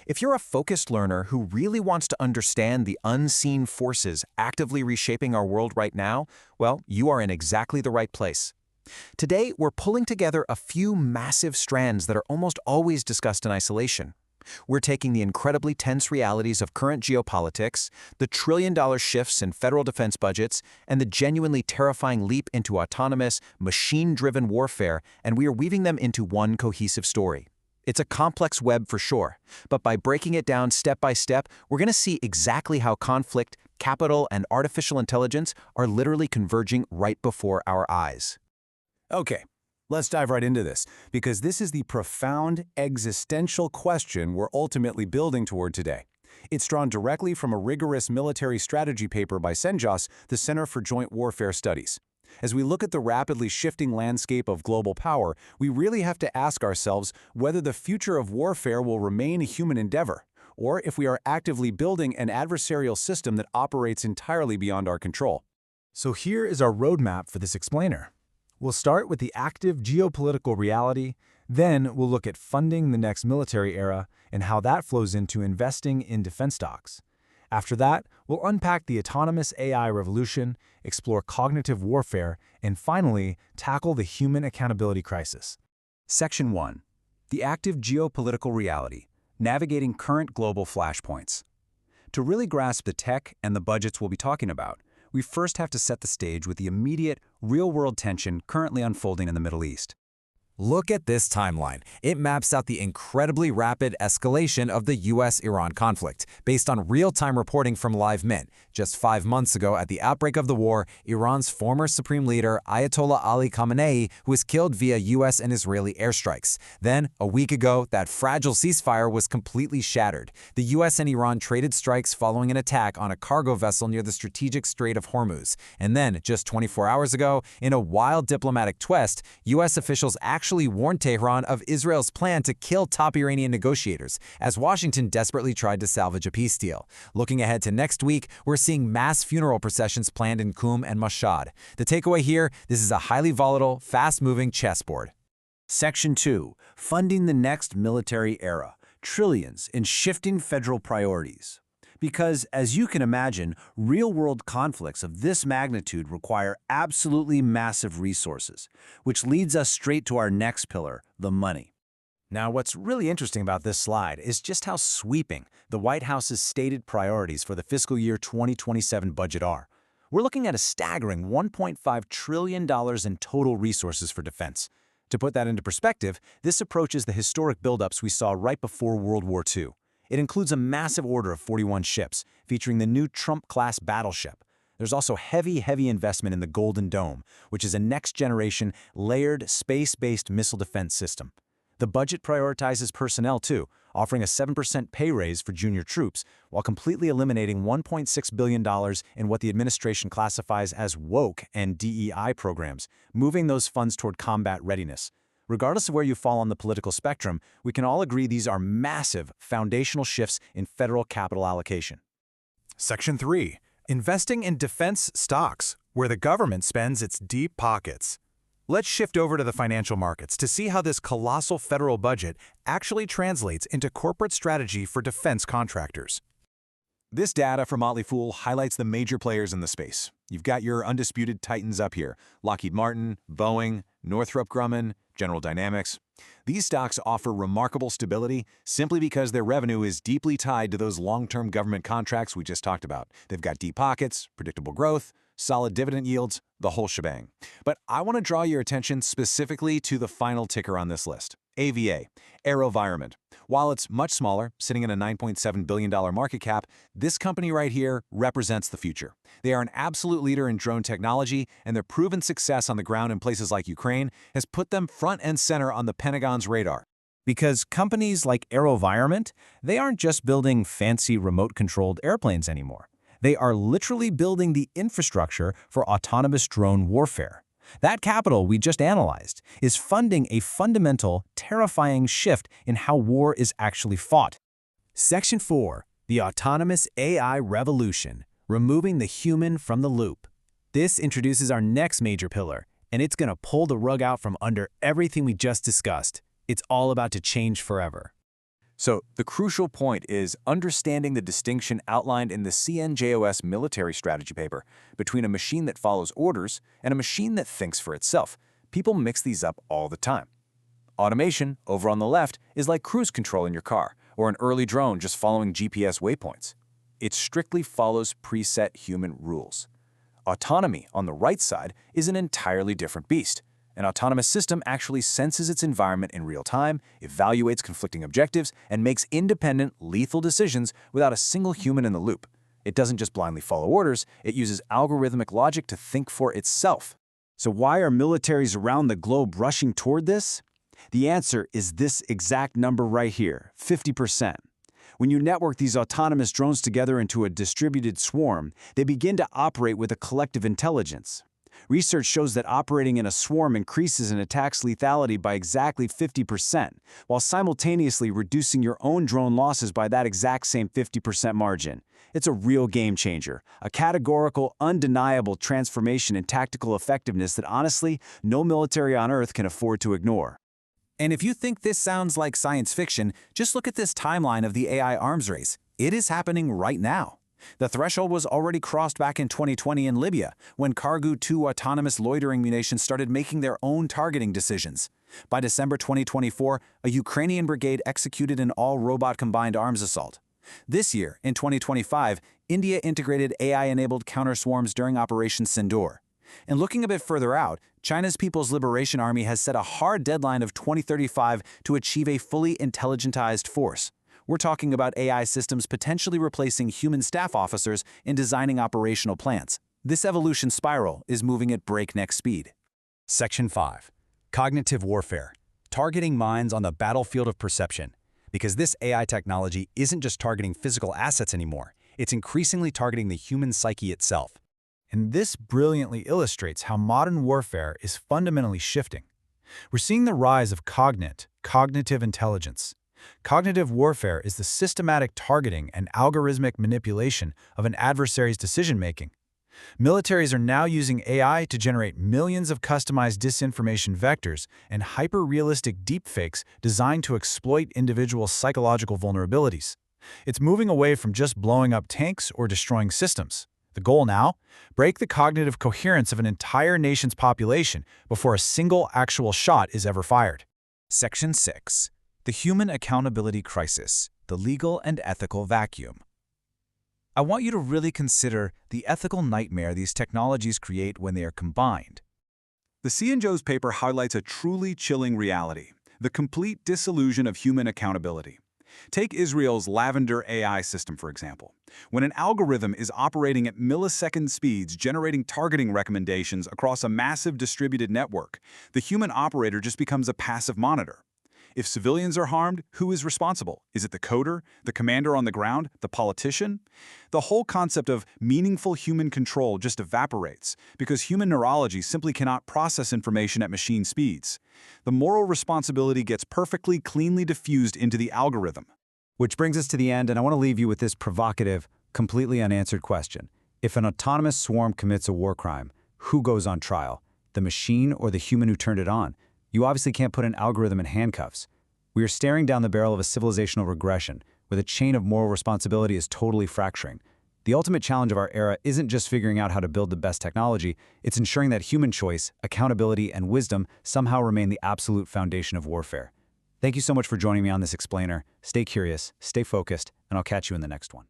If you're a focused learner who really wants to understand the unseen forces actively reshaping our world right now, well, you are in exactly the right place. Today, we're pulling together a few massive strands that are almost always discussed in isolation. We're taking the incredibly tense realities of current geopolitics, the trillion-dollar shifts in federal defense budgets, and the genuinely terrifying leap into autonomous, machine-driven warfare, and we are weaving them into one cohesive story. It's a complex web for sure, but by breaking it down step by step, we're going to see exactly how conflict, capital, and artificial intelligence are literally converging right before our eyes. Okay, let's dive right into this, because this is the profound existential question we're ultimately building toward today. It's drawn directly from a rigorous military strategy paper by CENJOS, the Center for Joint Warfare Studies. As we look at the rapidly shifting landscape of global power, we really have to ask ourselves whether the future of warfare will remain a human endeavor, or if we are actively building an adversarial system that operates entirely beyond our control. So here is our roadmap for this explainer. We'll start with the active geopolitical reality, then we'll look at funding the next military era and how that flows into investing in defense stocks. After that, we'll unpack the autonomous AI revolution, explore cognitive warfare, and finally, tackle the human accountability crisis. Section 1. The active geopolitical reality, navigating current global flashpoints. To really grasp the tech and the budgets we'll be talking about, we first have to set the stage with the immediate, real-world tension currently unfolding in the Middle East. Look at this timeline. It maps out the incredibly rapid escalation of the US-Iran conflict, based on real-time reporting from Live Mint. Just 5 months ago, at the outbreak of the war, Iran's former supreme leader, Ayatollah Ali Khamenei, was killed via US and Israeli airstrikes. Then, a week ago, that fragile ceasefire was completely shattered. The US and Iran traded strikes following an attack on a cargo vessel near the strategic Strait of Hormuz. And then, just 24 hours ago, in a wild diplomatic twist, US officials actually warned Tehran of Israel's plan to kill top Iranian negotiators, as Washington desperately tried to salvage a peace deal. Looking ahead to next week, we're seeing mass funeral processions planned in Qum and Mashhad. The takeaway here, this is a highly volatile, fast-moving chessboard. Section 2. Funding the next military era. Trillions in shifting federal priorities. Because, as you can imagine, real-world conflicts of this magnitude require absolutely massive resources, which leads us straight to our next pillar, the money. Now, what's really interesting about this slide is just how sweeping the White House's stated priorities for the fiscal year 2027 budget are. We're looking at a staggering $1.5 trillion in total resources for defense. To put that into perspective, this approaches the historic buildups we saw right before World War II. It includes a massive order of 41 ships, featuring the new Trump-class battleship. There's also heavy investment in the Golden Dome, which is a next-generation, layered, space-based missile defense system. The budget prioritizes personnel, too, offering a 7% pay raise for junior troops, while completely eliminating $1.6 billion in what the administration classifies as woke and DEI programs, moving those funds toward combat readiness. Regardless of where you fall on the political spectrum, we can all agree these are massive, foundational shifts in federal capital allocation. Section 3. Investing in defense stocks, where the government spends its deep pockets. Let's shift over to the financial markets to see how this colossal federal budget actually translates into corporate strategy for defense contractors. This data from Motley Fool highlights the major players in the space. You've got your undisputed titans up here: Lockheed Martin, Boeing, Northrop Grumman, General Dynamics. These stocks offer remarkable stability simply because their revenue is deeply tied to those long-term government contracts we just talked about. They've got deep pockets, predictable growth, solid dividend yields, the whole shebang. But I want to draw your attention specifically to the final ticker on this list, AVA, AeroVironment. While it's much smaller, sitting at a $9.7 billion market cap, this company right here represents the future. They are an absolute leader in drone technology, and their proven success on the ground in places like Ukraine has put them front and center on the Pentagon's radar. Because companies like AeroVironment, they aren't just building fancy remote-controlled airplanes anymore. They are literally building the infrastructure for autonomous drone warfare. That capital we just analyzed is funding a fundamental, terrifying shift in how war is actually fought. Section 4. The Autonomous AI Revolution, Removing the Human from the Loop. This introduces our next major pillar, and it's going to pull the rug out from under everything we just discussed. It's all about to change forever. So the crucial point is understanding the distinction outlined in the CNJOS military strategy paper between a machine that follows orders and a machine that thinks for itself. People mix these up all the time. Automation, over on the left, is like cruise control in your car, or an early drone just following GPS waypoints. It strictly follows preset human rules. Autonomy, on the right side, is an entirely different beast. An autonomous system actually senses its environment in real time, evaluates conflicting objectives, and makes independent, lethal decisions without a single human in the loop. It doesn't just blindly follow orders, it uses algorithmic logic to think for itself. So why are militaries around the globe rushing toward this? The answer is this exact number right here, 50%. When you network these autonomous drones together into a distributed swarm, they begin to operate with a collective intelligence. Research shows that operating in a swarm increases an attack's lethality by exactly 50%, while simultaneously reducing your own drone losses by that exact same 50% margin. It's a real game changer, a categorical, undeniable transformation in tactical effectiveness that honestly, no military on Earth can afford to ignore. And if you think this sounds like science fiction, just look at this timeline of the AI arms race. It is happening right now. The threshold was already crossed back in 2020 in Libya, when Kargu-2 autonomous loitering munitions started making their own targeting decisions. By December 2024, a Ukrainian brigade executed an all-robot combined arms assault. This year, in 2025, India integrated AI-enabled counter-swarms during Operation Sindoor. And looking a bit further out, China's People's Liberation Army has set a hard deadline of 2035 to achieve a fully intelligentized force. We're talking about AI systems potentially replacing human staff officers in designing operational plans. This evolution spiral is moving at breakneck speed. Section 5. Cognitive warfare. Targeting minds on the battlefield of perception. Because this AI technology isn't just targeting physical assets anymore, it's increasingly targeting the human psyche itself. And this brilliantly illustrates how modern warfare is fundamentally shifting. We're seeing the rise of cognitive intelligence. Cognitive warfare is the systematic targeting and algorithmic manipulation of an adversary's decision-making. Militaries are now using AI to generate millions of customized disinformation vectors and hyper-realistic deepfakes designed to exploit individual psychological vulnerabilities. It's moving away from just blowing up tanks or destroying systems. The goal now? Break the cognitive coherence of an entire nation's population before a single actual shot is ever fired. Section 6. The Human Accountability Crisis, the Legal and Ethical Vacuum. I want you to really consider the ethical nightmare these technologies create when they are combined. The CNJOS paper highlights a truly chilling reality, the complete disillusion of human accountability. Take Israel's Lavender AI system, for example. When an algorithm is operating at millisecond speeds, generating targeting recommendations across a massive distributed network, the human operator just becomes a passive monitor. If civilians are harmed, who is responsible? Is it the coder, the commander on the ground, the politician? The whole concept of meaningful human control just evaporates because human neurology simply cannot process information at machine speeds. The moral responsibility gets perfectly cleanly diffused into the algorithm. Which brings us to the end, and I want to leave you with this provocative, completely unanswered question. If an autonomous swarm commits a war crime, who goes on trial? The machine or the human who turned it on? You obviously can't put an algorithm in handcuffs. We are staring down the barrel of a civilizational regression, where the chain of moral responsibility is totally fracturing. The ultimate challenge of our era isn't just figuring out how to build the best technology, it's ensuring that human choice, accountability, and wisdom somehow remain the absolute foundation of warfare. Thank you so much for joining me on this explainer. Stay curious, stay focused, and I'll catch you in the next one.